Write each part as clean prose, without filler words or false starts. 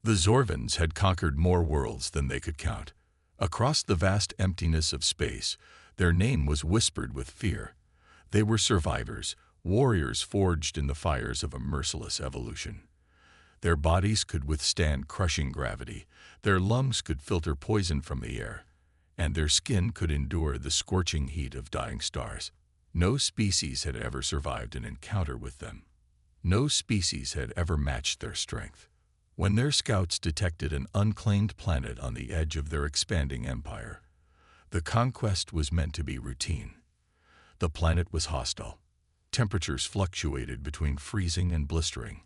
The Zorvans had conquered more worlds than they could count. Across the vast emptiness of space, their name was whispered with fear. They were survivors, warriors forged in the fires of a merciless evolution. Their bodies could withstand crushing gravity, their lungs could filter poison from the air, and their skin could endure the scorching heat of dying stars. No species had ever survived an encounter with them. No species had ever matched their strength. When their scouts detected an unclaimed planet on the edge of their expanding empire, the conquest was meant to be routine. The planet was hostile. Temperatures fluctuated between freezing and blistering.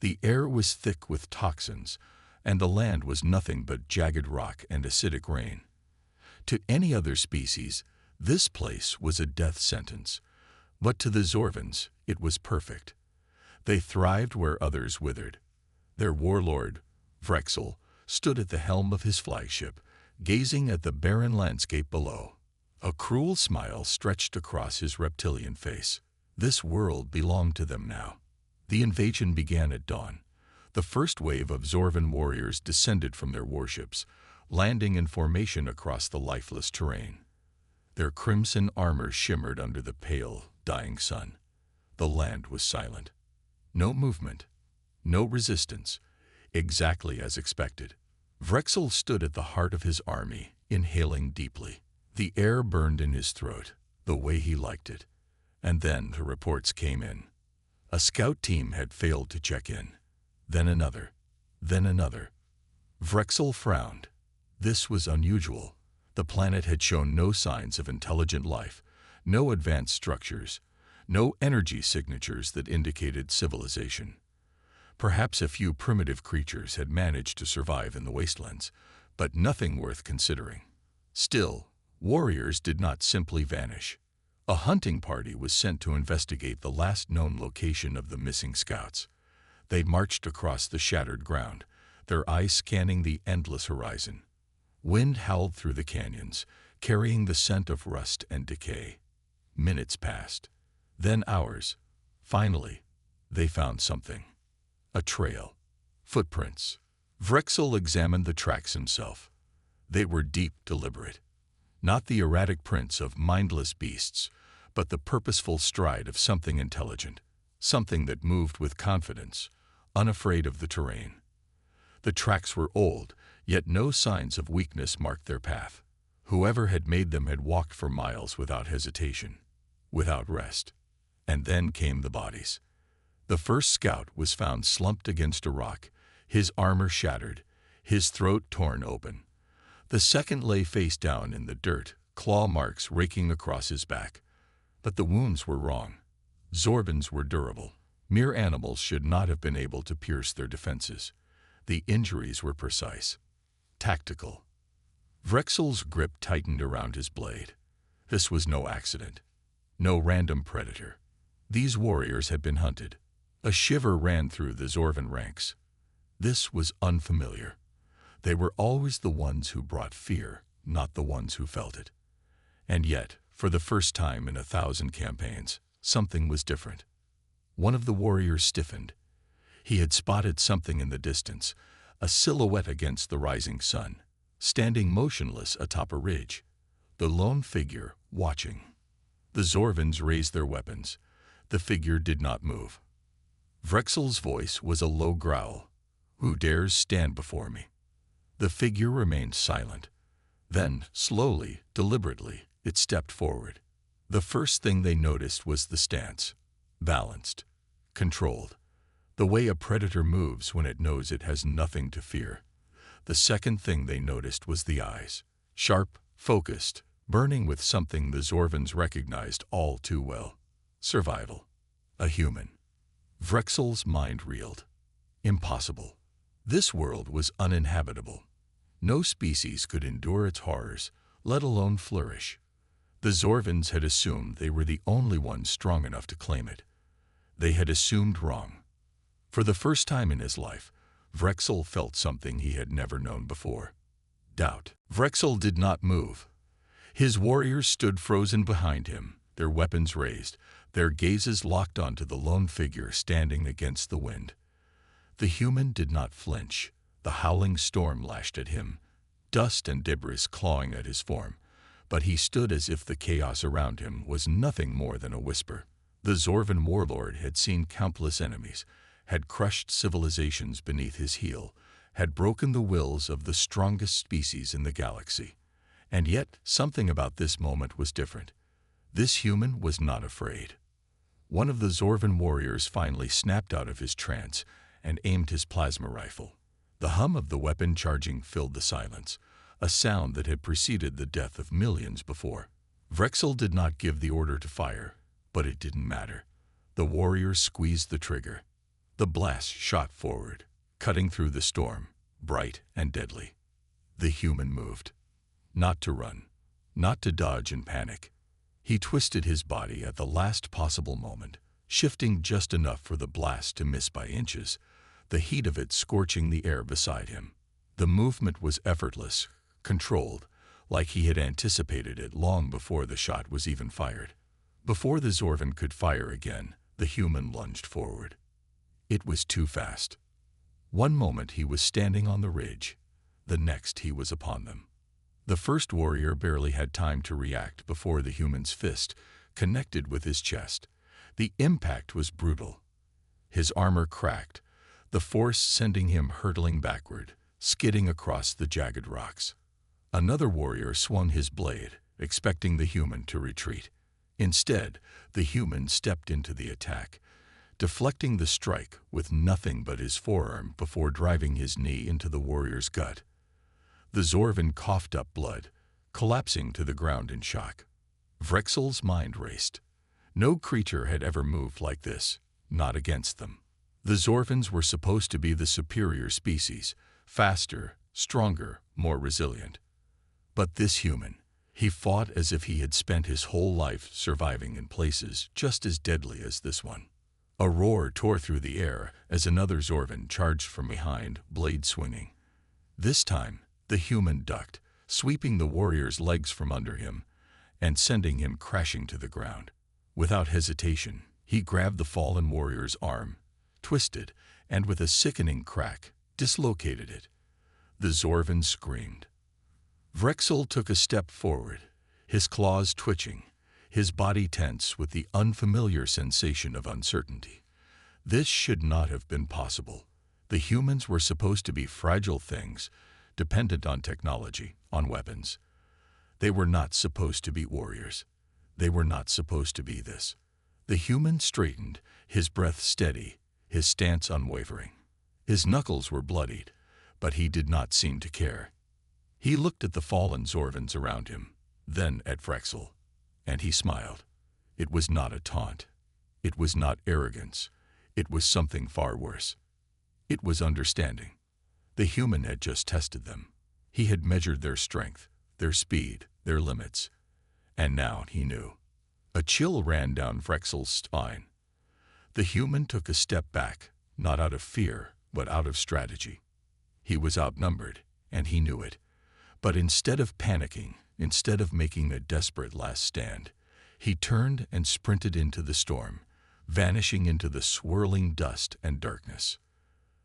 The air was thick with toxins, and the land was nothing but jagged rock and acidic rain. To any other species, this place was a death sentence, but to the Zorvans, it was perfect. They thrived where others withered. Their warlord, Vrexel, stood at the helm of his flagship, gazing at the barren landscape below. A cruel smile stretched across his reptilian face. This world belonged to them now. The invasion began at dawn. The first wave of Zorvan warriors descended from their warships, landing in formation across the lifeless terrain. Their crimson armor shimmered under the pale, dying sun. The land was silent. No movement. No resistance. Exactly as expected. Vrexel stood at the heart of his army, inhaling deeply. The air burned in his throat, the way he liked it. And then the reports came in. A scout team had failed to check in. Then another. Then another. Vrexel frowned. This was unusual. The planet had shown no signs of intelligent life, no advanced structures, no energy signatures that indicated civilization. Perhaps a few primitive creatures had managed to survive in the wastelands, but nothing worth considering. Still, warriors did not simply vanish. A hunting party was sent to investigate the last known location of the missing scouts. They marched across the shattered ground, their eyes scanning the endless horizon. Wind howled through the canyons, carrying the scent of rust and decay. Minutes passed, then hours. Finally, they found something. A trail. Footprints. Vrexel examined the tracks himself. They were deep, deliberate. Not the erratic prints of mindless beasts, but the purposeful stride of something intelligent, something that moved with confidence, unafraid of the terrain. The tracks were old, yet no signs of weakness marked their path. Whoever had made them had walked for miles without hesitation, without rest. And then came the bodies. The first scout was found slumped against a rock, his armor shattered, his throat torn open. The second lay face down in the dirt, claw marks raking across his back. But the wounds were wrong. Zorvans were durable. Mere animals should not have been able to pierce their defenses. The injuries were precise, tactical. Vrexel's grip tightened around his blade. This was no accident, no random predator. These warriors had been hunted. A shiver ran through the Zorvan ranks. This was unfamiliar. They were always the ones who brought fear, not the ones who felt it. And yet, for the first time in 1,000 campaigns, something was different. One of the warriors stiffened. He had spotted something in the distance, a silhouette against the rising sun, standing motionless atop a ridge. The lone figure, watching. The Zorvans raised their weapons. The figure did not move. Vrexel's voice was a low growl. "Who dares stand before me?" The figure remained silent. Then, slowly, deliberately, it stepped forward. The first thing they noticed was the stance. Balanced. Controlled. The way a predator moves when it knows it has nothing to fear. The second thing they noticed was the eyes. Sharp, focused, burning with something the Zorvans recognized all too well. Survival. A human. Vrexel's mind reeled. Impossible. This world was uninhabitable. No species could endure its horrors, let alone flourish. The Zorvans had assumed they were the only ones strong enough to claim it. They had assumed wrong. For the first time in his life, Vrexel felt something he had never known before. Doubt. Vrexel did not move. His warriors stood frozen behind him, their weapons raised, their gazes locked onto the lone figure standing against the wind. The human did not flinch. The howling storm lashed at him, dust and debris clawing at his form, but he stood as if the chaos around him was nothing more than a whisper. The Zorvan warlord had seen countless enemies, had crushed civilizations beneath his heel, had broken the wills of the strongest species in the galaxy. And yet, something about this moment was different. This human was not afraid. One of the Zorvan warriors finally snapped out of his trance and aimed his plasma rifle. The hum of the weapon charging filled the silence, a sound that had preceded the death of millions before. Vrexel did not give the order to fire, but it didn't matter. The warrior squeezed the trigger. The blast shot forward, cutting through the storm, bright and deadly. The human moved. Not to run, not to dodge and panic. He twisted his body at the last possible moment, shifting just enough for the blast to miss by inches, the heat of it scorching the air beside him. The movement was effortless, controlled, like he had anticipated it long before the shot was even fired. Before the Zorvan could fire again, the human lunged forward. It was too fast. One moment he was standing on the ridge, the next he was upon them. The first warrior barely had time to react before the human's fist connected with his chest. The impact was brutal. His armor cracked, the force sending him hurtling backward, skidding across the jagged rocks. Another warrior swung his blade, expecting the human to retreat. Instead, the human stepped into the attack, deflecting the strike with nothing but his forearm before driving his knee into the warrior's gut. The Zorvan coughed up blood, collapsing to the ground in shock. Vrexel's mind raced. No creature had ever moved like this, not against them. The Zorvans were supposed to be the superior species, faster, stronger, more resilient. But this human, he fought as if he had spent his whole life surviving in places just as deadly as this one. A roar tore through the air as another Zorvan charged from behind, blade swinging. This time, the human ducked, sweeping the warrior's legs from under him and sending him crashing to the ground. Without hesitation, he grabbed the fallen warrior's arm, twisted, and with a sickening crack, dislocated it. The Zorvan screamed. Vrexel took a step forward, his claws twitching, his body tense with the unfamiliar sensation of uncertainty. This should not have been possible. The humans were supposed to be fragile things, dependent on technology, on weapons. They were not supposed to be warriors. They were not supposed to be this. The human straightened, his breath steady, his stance unwavering. His knuckles were bloodied, but he did not seem to care. He looked at the fallen Zorvans around him, then at Vrexel, and he smiled. It was not a taunt. It was not arrogance. It was something far worse. It was understanding. The human had just tested them. He had measured their strength, their speed, their limits. And now he knew. A chill ran down Vrexel's spine. The human took a step back, not out of fear, but out of strategy. He was outnumbered, and he knew it. But instead of panicking, instead of making a desperate last stand, he turned and sprinted into the storm, vanishing into the swirling dust and darkness.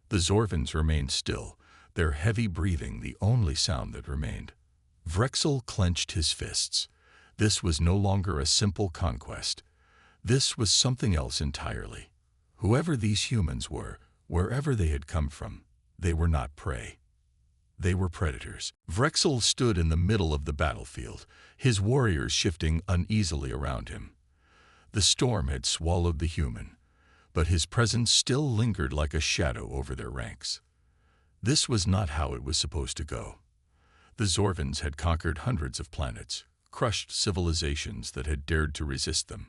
The Zorvans remained still, their heavy breathing the only sound that remained. Vrexel clenched his fists. This was no longer a simple conquest. This was something else entirely. Whoever these humans were, wherever they had come from, they were not prey. They were predators. Vrexel stood in the middle of the battlefield, his warriors shifting uneasily around him. The storm had swallowed the human, but his presence still lingered like a shadow over their ranks. This was not how it was supposed to go. The Zorvans had conquered hundreds of planets, crushed civilizations that had dared to resist them,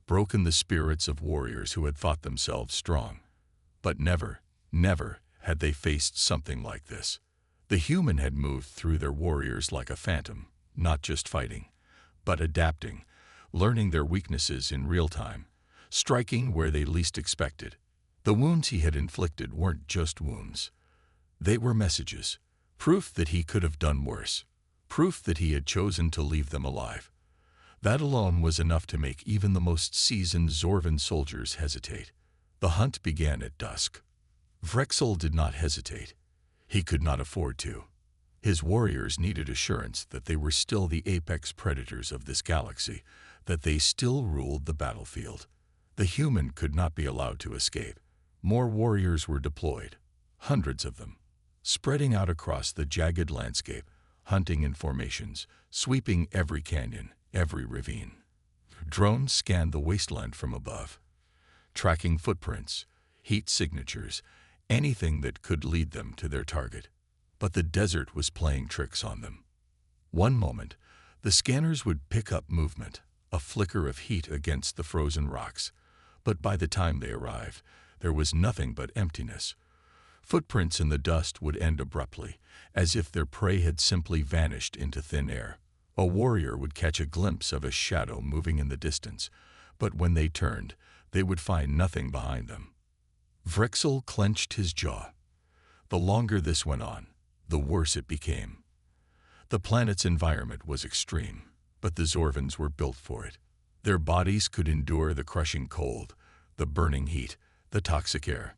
broken the spirits of warriors who had thought themselves strong. But never, never had they faced something like this. The human had moved through their warriors like a phantom, not just fighting, but adapting, learning their weaknesses in real time, striking where they least expected. The wounds he had inflicted weren't just wounds. They were messages, proof that he could have done worse, proof that he had chosen to leave them alive. That alone was enough to make even the most seasoned Zorvan soldiers hesitate. The hunt began at dusk. Vrexel did not hesitate. He could not afford to. His warriors needed assurance that they were still the apex predators of this galaxy, that they still ruled the battlefield. The human could not be allowed to escape. More warriors were deployed, hundreds of them, spreading out across the jagged landscape, hunting in formations, sweeping every canyon, every ravine. Drones scanned the wasteland from above, tracking footprints, heat signatures, anything that could lead them to their target. But the desert was playing tricks on them. One moment, the scanners would pick up movement, a flicker of heat against the frozen rocks. But by the time they arrived, there was nothing but emptiness. Footprints in the dust would end abruptly, as if their prey had simply vanished into thin air. A warrior would catch a glimpse of a shadow moving in the distance, but when they turned, they would find nothing behind them. Vrexel clenched his jaw. The longer this went on, the worse it became. The planet's environment was extreme, but the Zorvans were built for it. Their bodies could endure the crushing cold, the burning heat, the toxic air.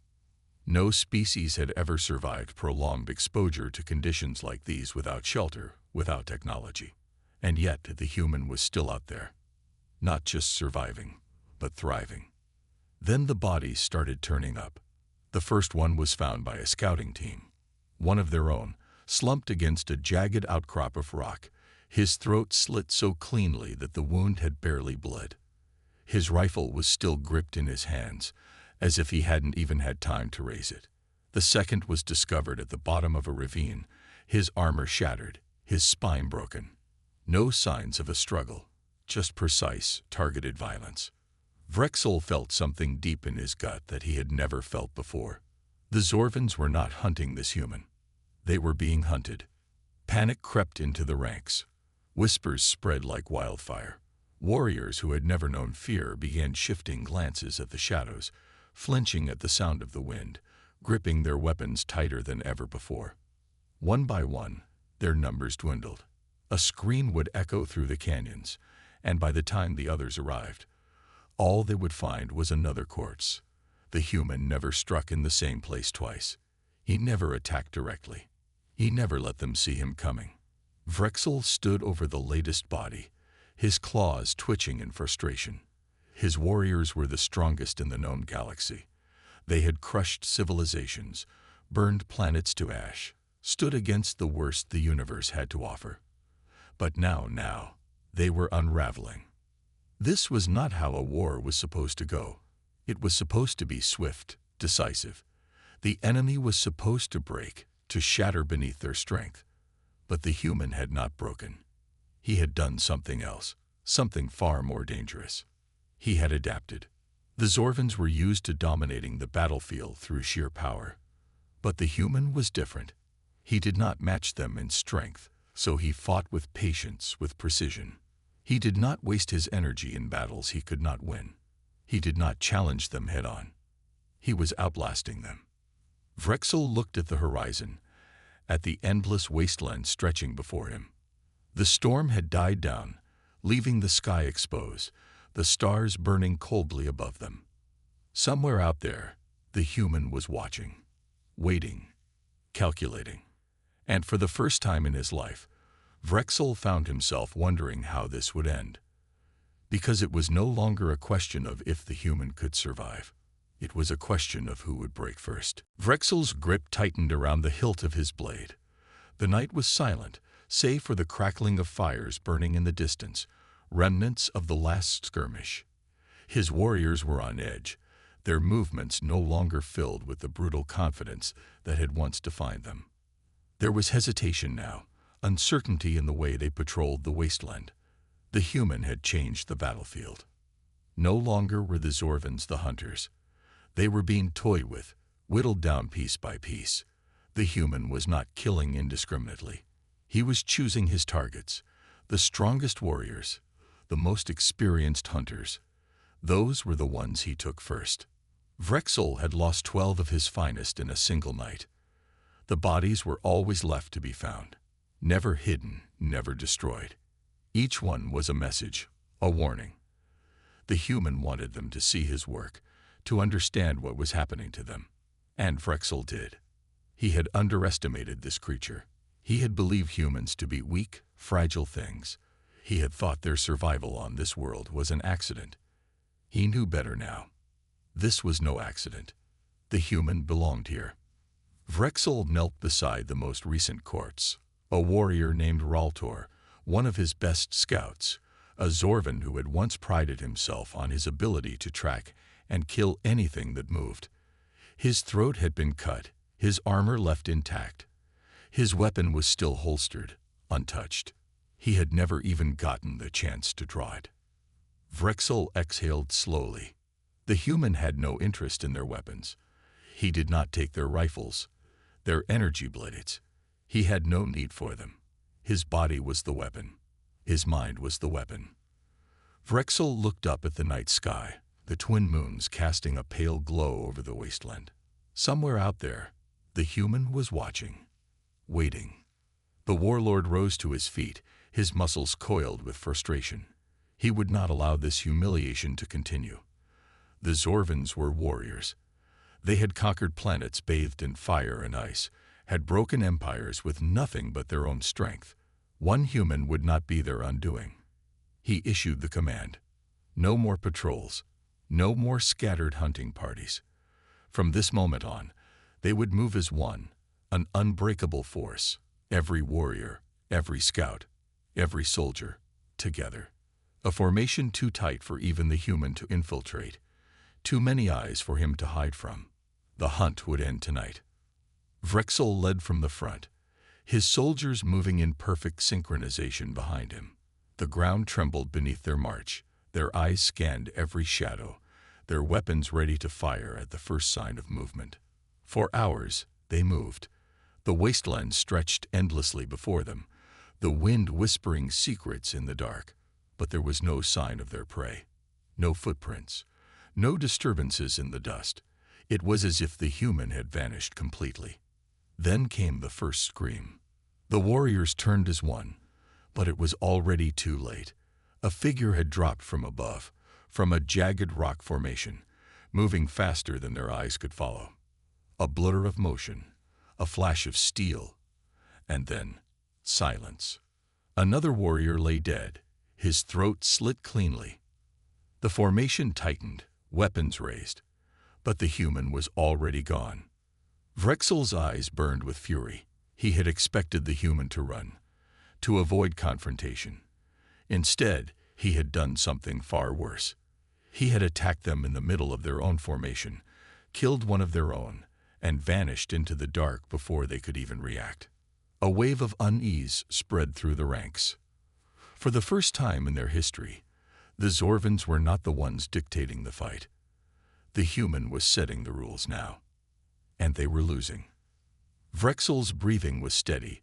No species had ever survived prolonged exposure to conditions like these without shelter, without technology. And yet the human was still out there, not just surviving, but thriving. Then the bodies started turning up. The first one was found by a scouting team, one of their own, slumped against a jagged outcrop of rock, his throat slit so cleanly that the wound had barely bled. His rifle was still gripped in his hands, as if he hadn't even had time to raise it. The second was discovered at the bottom of a ravine, his armor shattered, his spine broken. No signs of a struggle, just precise, targeted violence. Vrexel felt something deep in his gut that he had never felt before. The Zorvans were not hunting this human. They were being hunted. Panic crept into the ranks. Whispers spread like wildfire. Warriors who had never known fear began shifting glances at the shadows, flinching at the sound of the wind, gripping their weapons tighter than ever before. One by one, their numbers dwindled. A scream would echo through the canyons, and by the time the others arrived, all they would find was another corpse. The human never struck in the same place twice. He never attacked directly. He never let them see him coming. Vrexel stood over the latest body, his claws twitching in frustration. His warriors were the strongest in the known galaxy. They had crushed civilizations, burned planets to ash, stood against the worst the universe had to offer. But now, they were unraveling. This was not how a war was supposed to go. It was supposed to be swift, decisive. The enemy was supposed to break, to shatter beneath their strength. But the human had not broken. He had done something else, something far more dangerous. He had adapted. The Zorvans were used to dominating the battlefield through sheer power. But the human was different. He did not match them in strength, so he fought with patience, with precision. He did not waste his energy in battles he could not win. He did not challenge them head-on. He was outlasting them. Vrexel looked at the horizon, at the endless wasteland stretching before him. The storm had died down, leaving the sky exposed, the stars burning coldly above them. Somewhere out there, the human was watching, waiting, calculating. And for the first time in his life, Vrexel found himself wondering how this would end. Because it was no longer a question of if the human could survive. It was a question of who would break first. Vrexel's grip tightened around the hilt of his blade. The night was silent, save for the crackling of fires burning in the distance, remnants of the last skirmish. His warriors were on edge, their movements no longer filled with the brutal confidence that had once defined them. There was hesitation now, uncertainty in the way they patrolled the wasteland. The human had changed the battlefield. No longer were the Zorvans the hunters. They were being toyed with, whittled down piece by piece. The human was not killing indiscriminately. He was choosing his targets, the strongest warriors, the most experienced hunters. Those were the ones he took first. Vrexel had lost 12 of his finest in a single night. The bodies were always left to be found, never hidden, never destroyed. Each one was a message, a warning. The human wanted them to see his work, to understand what was happening to them. And Vrexel did. He had underestimated this creature. He had believed humans to be weak, fragile things. He had thought their survival on this world was an accident. He knew better now. This was no accident. The human belonged here. Vrexel knelt beside the most recent corpse, a warrior named Raltor, one of his best scouts, a Zorvan who had once prided himself on his ability to track and kill anything that moved. His throat had been cut, his armor left intact. His weapon was still holstered, untouched. He had never even gotten the chance to draw it. Vrexel exhaled slowly. The human had no interest in their weapons. He did not take their rifles, their energy blades. He had no need for them. His body was the weapon. His mind was the weapon. Vrexel looked up at the night sky, the twin moons casting a pale glow over the wasteland. Somewhere out there, the human was watching, waiting. The warlord rose to his feet, his muscles coiled with frustration. He would not allow this humiliation to continue. The Zorvans were warriors. They had conquered planets bathed in fire and ice, had broken empires with nothing but their own strength. One human would not be their undoing. He issued the command. No more patrols, no more scattered hunting parties. From this moment on, they would move as one, an unbreakable force, every warrior, every scout, every soldier, together. A formation too tight for even the human to infiltrate, too many eyes for him to hide from. The hunt would end tonight. Vrexel led from the front, his soldiers moving in perfect synchronization behind him. The ground trembled beneath their march, their eyes scanned every shadow, their weapons ready to fire at the first sign of movement. For hours, they moved. The wasteland stretched endlessly before them, the wind whispering secrets in the dark, but there was no sign of their prey. No footprints, no disturbances in the dust. It was as if the human had vanished completely. Then came the first scream. The warriors turned as one, but it was already too late. A figure had dropped from above, from a jagged rock formation, moving faster than their eyes could follow. A blur of motion, a flash of steel, and then silence. Another warrior lay dead, his throat slit cleanly. The formation tightened, weapons raised, but the human was already gone. Vrexel's eyes burned with fury. He had expected the human to run, to avoid confrontation. Instead, he had done something far worse. He had attacked them in the middle of their own formation, killed one of their own, and vanished into the dark before they could even react. A wave of unease spread through the ranks. For the first time in their history, the Zorvans were not the ones dictating the fight. The human was setting the rules now, and they were losing. Vrexel's breathing was steady,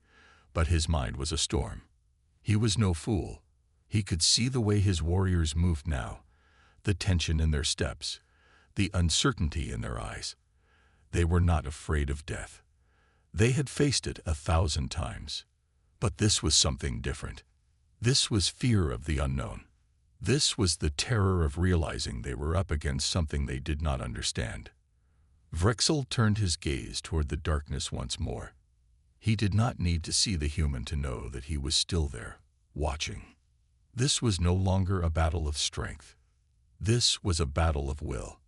but his mind was a storm. He was no fool. He could see the way his warriors moved now, the tension in their steps, the uncertainty in their eyes. They were not afraid of death. They had faced it 1,000 times. But this was something different. This was fear of the unknown. This was the terror of realizing they were up against something they did not understand. Vrexel turned his gaze toward the darkness once more. He did not need to see the human to know that he was still there, watching. This was no longer a battle of strength. This was a battle of will,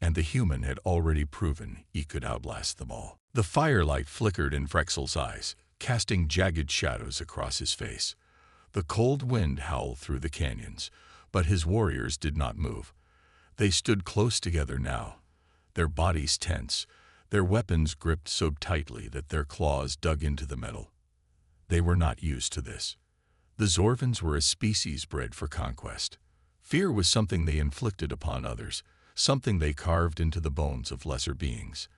and the human had already proven he could outlast them all. The firelight flickered in Vrexel's eyes, casting jagged shadows across his face. The cold wind howled through the canyons, but his warriors did not move. They stood close together now, their bodies tense, their weapons gripped so tightly that their claws dug into the metal. They were not used to this. The Zorvans were a species bred for conquest. Fear was something they inflicted upon others, something they carved into the bones of lesser beings.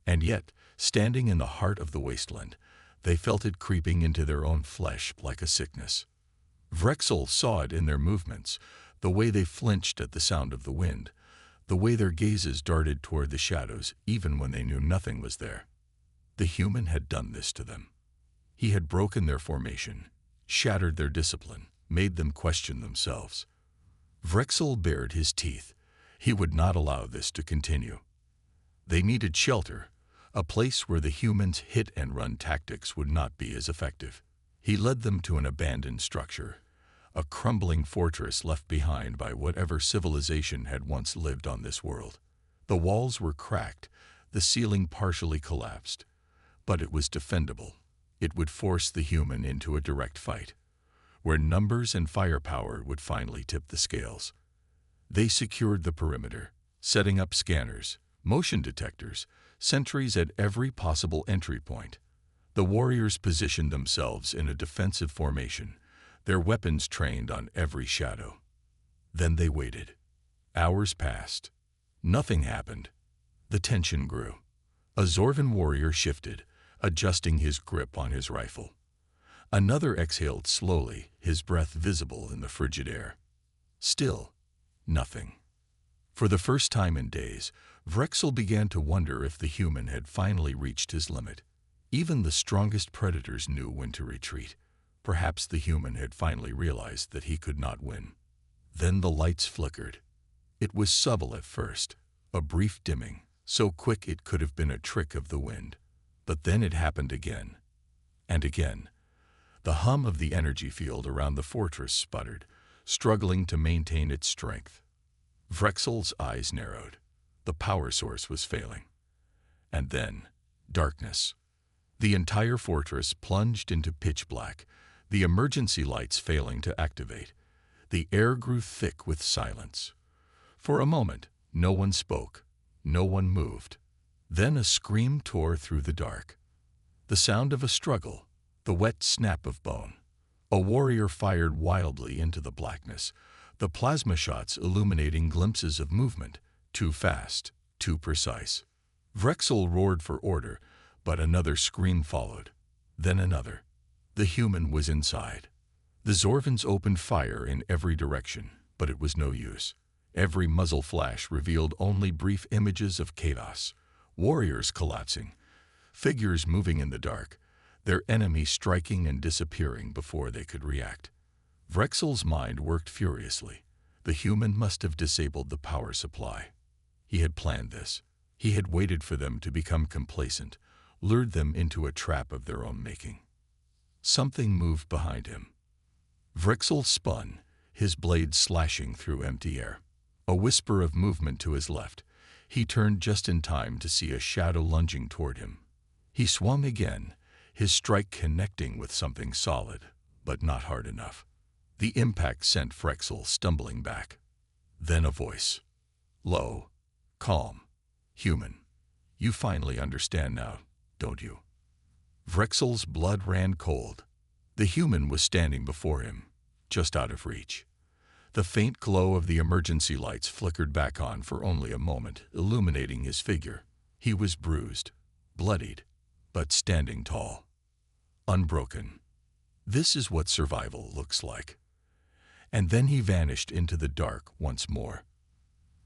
And yet, standing in the heart of the wasteland, they felt it creeping into their own flesh like a sickness. Vrexel saw it in their movements, the way they flinched at the sound of the wind, the way their gazes darted toward the shadows even when they knew nothing was there. The human had done this to them. He had broken their formation, shattered their discipline, made them question themselves. Vrexel bared his teeth. He would not allow this to continue. They needed shelter, a place where the humans' hit-and-run tactics would not be as effective. He led them to an abandoned structure, a crumbling fortress left behind by whatever civilization had once lived on this world. The walls were cracked, the ceiling partially collapsed, but it was defendable. It would force the human into a direct fight, where numbers and firepower would finally tip the scales. They secured the perimeter, setting up scanners, motion detectors, sentries at every possible entry point. The warriors positioned themselves in a defensive formation, their weapons trained on every shadow. Then they waited. Hours passed. Nothing happened. The tension grew. A Zorvan warrior shifted, adjusting his grip on his rifle. Another exhaled slowly, his breath visible in the frigid air. Still, nothing. For the first time in days, Vrexel began to wonder if the human had finally reached his limit. Even the strongest predators knew when to retreat. Perhaps the human had finally realized that he could not win. Then the lights flickered. It was subtle at first, a brief dimming, so quick it could have been a trick of the wind. But then it happened again, and again. The hum of the energy field around the fortress sputtered, struggling to maintain its strength. Vrexel's eyes narrowed. The power source was failing. And then, darkness. The entire fortress plunged into pitch black, the emergency lights failing to activate. The air grew thick with silence. For a moment, no one spoke, no one moved. Then a scream tore through the dark. The sound of a struggle, the wet snap of bone. A warrior fired wildly into the blackness, the plasma shots illuminating glimpses of movement, too fast, too precise. Vrexel roared for order, but another scream followed. Then another. The human was inside. The Zorvans opened fire in every direction, but it was no use. Every muzzle flash revealed only brief images of chaos. Warriors collapsing, figures moving in the dark, their enemy striking and disappearing before they could react. Vrexel's mind worked furiously. The human must have disabled the power supply. He had planned this. He had waited for them to become complacent, lured them into a trap of their own making. Something moved behind him. Vrexel spun, his blade slashing through empty air. A whisper of movement to his left. He turned just in time to see a shadow lunging toward him. He swung again, his strike connecting with something solid, but not hard enough. The impact sent Vrexel stumbling back. Then a voice. Low, calm, human. You finally understand now, don't you? Vrexel's blood ran cold. The human was standing before him, just out of reach. The faint glow of the emergency lights flickered back on for only a moment, illuminating his figure. He was bruised, bloodied, but standing tall. Unbroken. This is what survival looks like. And then he vanished into the dark once more.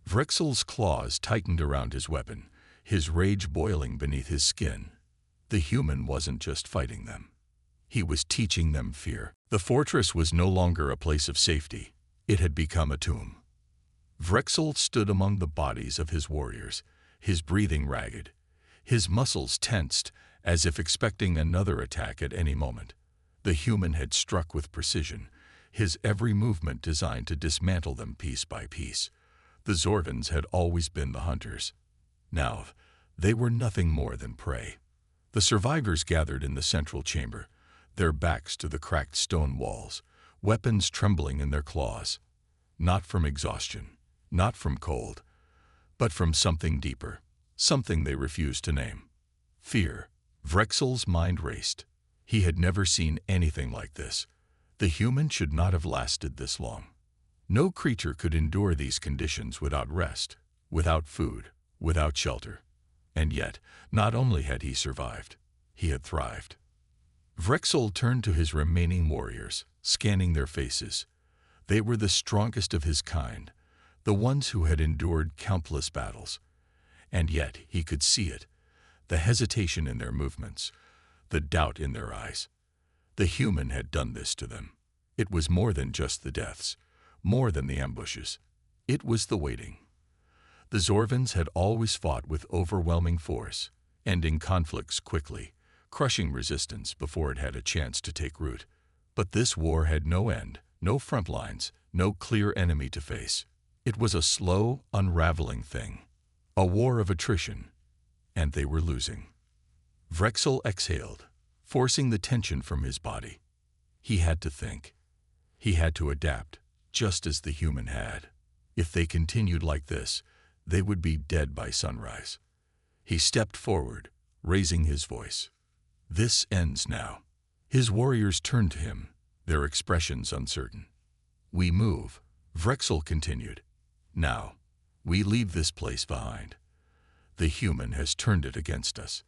Vrexel's claws tightened around his weapon, his rage boiling beneath his skin. The human wasn't just fighting them. He was teaching them fear. The fortress was no longer a place of safety. It had become a tomb. Vrexel stood among the bodies of his warriors, his breathing ragged, his muscles tensed as if expecting another attack at any moment. The human had struck with precision, his every movement designed to dismantle them piece by piece. The Zorvans had always been the hunters. Now, they were nothing more than prey. The survivors gathered in the central chamber, their backs to the cracked stone walls, weapons trembling in their claws. Not from exhaustion, not from cold, but from something deeper, something they refused to name. Fear. Vrexel's mind raced. He had never seen anything like this. The human should not have lasted this long. No creature could endure these conditions without rest, without food, without shelter. And yet, not only had he survived, he had thrived. Vrexel turned to his remaining warriors, scanning their faces. They were the strongest of his kind, the ones who had endured countless battles. And yet he could see it, the hesitation in their movements, the doubt in their eyes. The human had done this to them. It was more than just the deaths, more than the ambushes. It was the waiting. The Zorvans had always fought with overwhelming force, ending conflicts quickly, crushing resistance before it had a chance to take root. But this war had no end, no front lines, no clear enemy to face. It was a slow, unraveling thing. A war of attrition, and they were losing. Vrexel exhaled, forcing the tension from his body. He had to think. He had to adapt, just as the human had. If they continued like this, they would be dead by sunrise. He stepped forward, raising his voice. "This ends now." His warriors turned to him, their expressions uncertain. "We move," Vrexel continued. "Now, we leave this place behind. The human has turned it against us."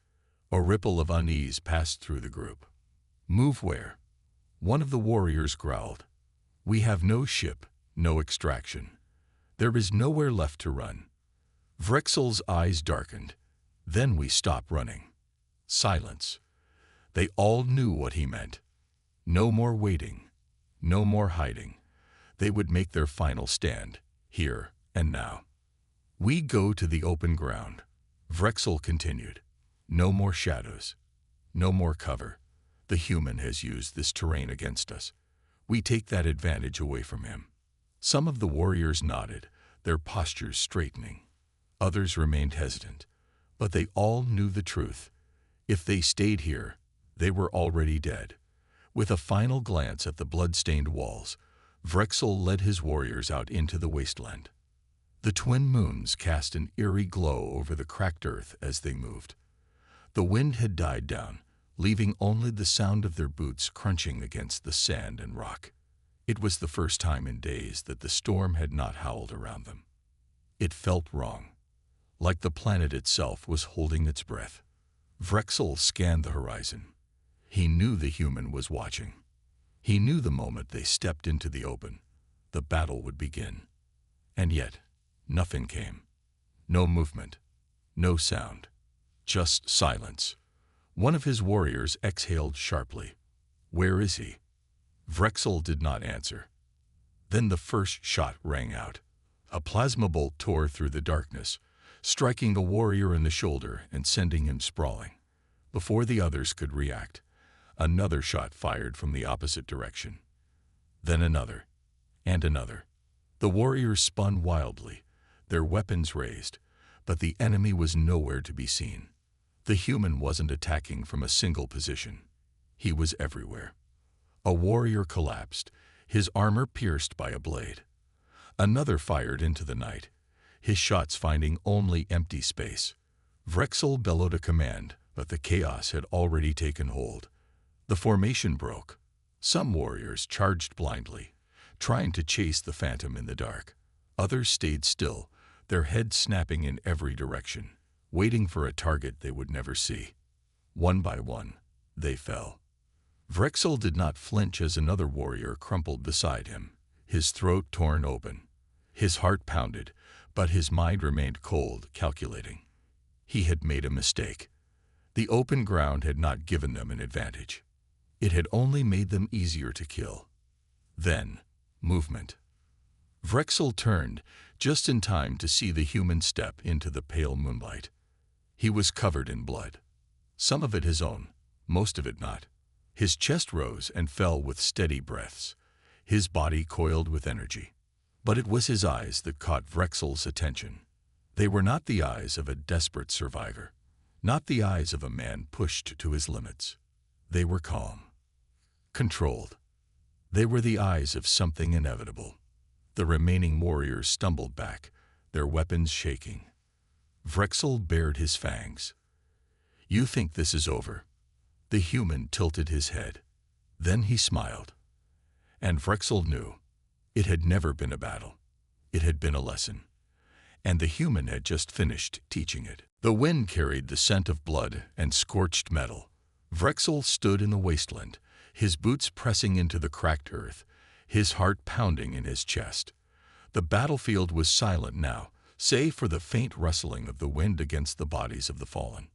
A ripple of unease passed through the group. "Move where?" One of the warriors growled. "We have no ship, no extraction. There is nowhere left to run." Vrexel's eyes darkened. "Then we stop running." Silence. They all knew what he meant. No more waiting, no more hiding. They would make their final stand, here and now. "We go to the open ground," Vrexel continued. "No more shadows, no more cover. The human has used this terrain against us. We take that advantage away from him." Some of the warriors nodded, their postures straightening. Others remained hesitant, but they all knew the truth. If they stayed here, they were already dead. With a final glance at the blood-stained walls, Vrexel led his warriors out into the wasteland. The twin moons cast an eerie glow over the cracked earth as they moved. The wind had died down, leaving only the sound of their boots crunching against the sand and rock. It was the first time in days that the storm had not howled around them. It felt wrong, like the planet itself was holding its breath. Vrexel scanned the horizon. He knew the human was watching. He knew the moment they stepped into the open, the battle would begin. And yet, nothing came. No movement, no sound, just silence. One of his warriors exhaled sharply. "Where is he?" Vrexel did not answer. Then the first shot rang out. A plasma bolt tore through the darkness, striking the warrior in the shoulder and sending him sprawling. Before the others could react, another shot fired from the opposite direction. Then another, and another. The warriors spun wildly, their weapons raised, but the enemy was nowhere to be seen. The human wasn't attacking from a single position. He was everywhere. A warrior collapsed, his armor pierced by a blade. Another fired into the night, his shots finding only empty space. Vrexel bellowed a command, but the chaos had already taken hold. The formation broke. Some warriors charged blindly, trying to chase the phantom in the dark. Others stayed still, their heads snapping in every direction, waiting for a target they would never see. One by one, they fell. Vrexel did not flinch as another warrior crumpled beside him, his throat torn open. His heart pounded, but his mind remained cold, calculating. He had made a mistake. The open ground had not given them an advantage. It had only made them easier to kill. Then, movement. Vrexel turned, just in time to see the human step into the pale moonlight. He was covered in blood. Some of it his own, most of it not. His chest rose and fell with steady breaths, his body coiled with energy. But it was his eyes that caught Vrexel's attention. They were not the eyes of a desperate survivor, not the eyes of a man pushed to his limits. They were calm, controlled. They were the eyes of something inevitable. The remaining warriors stumbled back, their weapons shaking. Vrexel bared his fangs. "You think this is over?" The human tilted his head. Then he smiled. And Vrexel knew. It had never been a battle. It had been a lesson. And the human had just finished teaching it. The wind carried the scent of blood and scorched metal. Vrexel stood in the wasteland, his boots pressing into the cracked earth, his heart pounding in his chest. The battlefield was silent now, save for the faint rustling of the wind against the bodies of the fallen.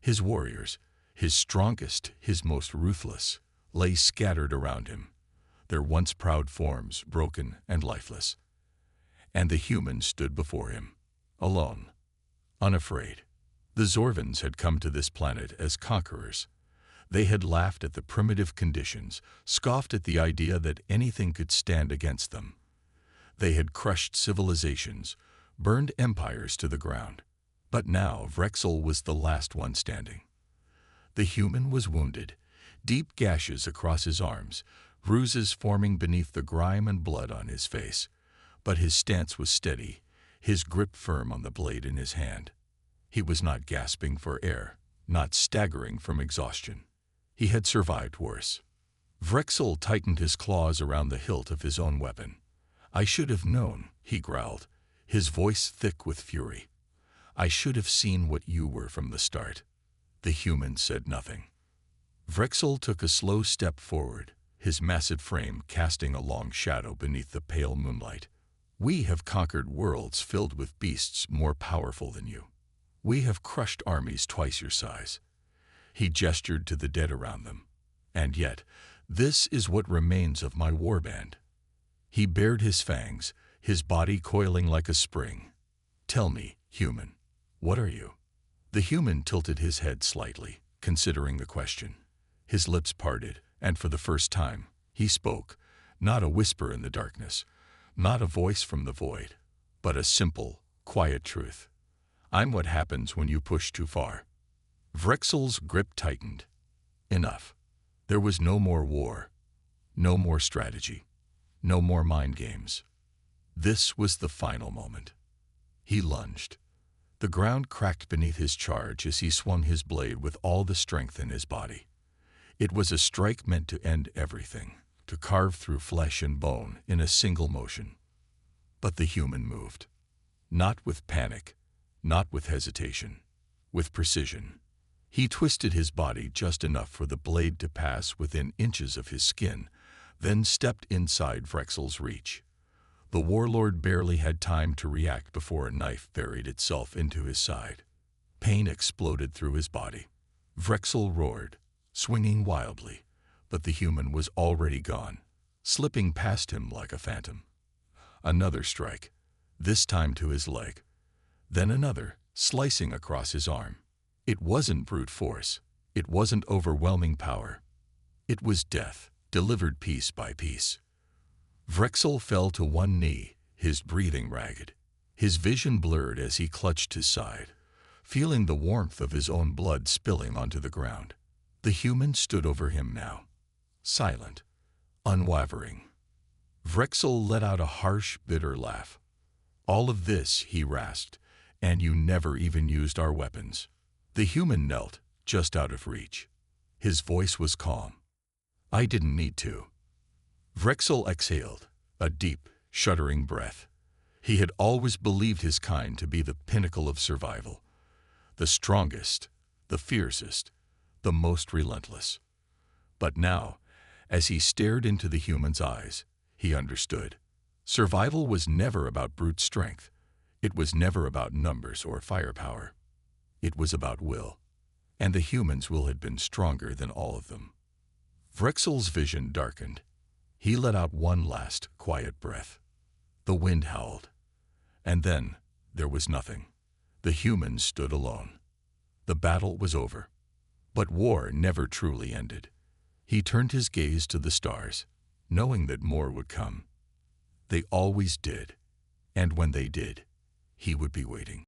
His warriors, his strongest, his most ruthless, lay scattered around him, their once proud forms broken and lifeless. And the human stood before him, alone, unafraid. The Zorvans had come to this planet as conquerors. They had laughed at the primitive conditions, scoffed at the idea that anything could stand against them. They had crushed civilizations, burned empires to the ground. But now Vrexel was the last one standing. The human was wounded, deep gashes across his arms, bruises forming beneath the grime and blood on his face. But his stance was steady, his grip firm on the blade in his hand. He was not gasping for air, not staggering from exhaustion. He had survived worse. Vrexel tightened his claws around the hilt of his own weapon. "I should have known," he growled, his voice thick with fury. "I should have seen what you were from the start." The human said nothing. Vrexel took a slow step forward, his massive frame casting a long shadow beneath the pale moonlight. "We have conquered worlds filled with beasts more powerful than you. We have crushed armies twice your size." He gestured to the dead around them. "And yet, this is what remains of my warband." He bared his fangs, his body coiling like a spring. "Tell me, human, what are you?" The human tilted his head slightly, considering the question. His lips parted, and for the first time, he spoke, not a whisper in the darkness, not a voice from the void, but a simple, quiet truth. "I'm what happens when you push too far." Vrexel's grip tightened. Enough. There was no more war, no more strategy, no more mind games. This was the final moment. He lunged. The ground cracked beneath his charge as he swung his blade with all the strength in his body. It was a strike meant to end everything, to carve through flesh and bone in a single motion. But the human moved. Not with panic, not with hesitation, with precision. He twisted his body just enough for the blade to pass within inches of his skin, then stepped inside Vrexel's reach. The warlord barely had time to react before a knife buried itself into his side. Pain exploded through his body. Vrexel roared, swinging wildly, but the human was already gone, slipping past him like a phantom. Another strike, this time to his leg. Then another, slicing across his arm. It wasn't brute force. It wasn't overwhelming power. It was death, delivered piece by piece. Vrexel fell to one knee, his breathing ragged. His vision blurred as he clutched his side, feeling the warmth of his own blood spilling onto the ground. The human stood over him now, silent, unwavering. Vrexel let out a harsh, bitter laugh. "All of this," he rasped, "and you never even used our weapons." The human knelt, just out of reach. His voice was calm. "I didn't need to." Vrexel exhaled, a deep, shuddering breath. He had always believed his kind to be the pinnacle of survival. The strongest, the fiercest, the most relentless. But now, as he stared into the human's eyes, he understood. Survival was never about brute strength. It was never about numbers or firepower. It was about will. And the human's will had been stronger than all of them. Vrexel's vision darkened. He let out one last, quiet breath. The wind howled. And then, there was nothing. The human stood alone. The battle was over. But war never truly ended. He turned his gaze to the stars, knowing that more would come. They always did. And when they did, he would be waiting.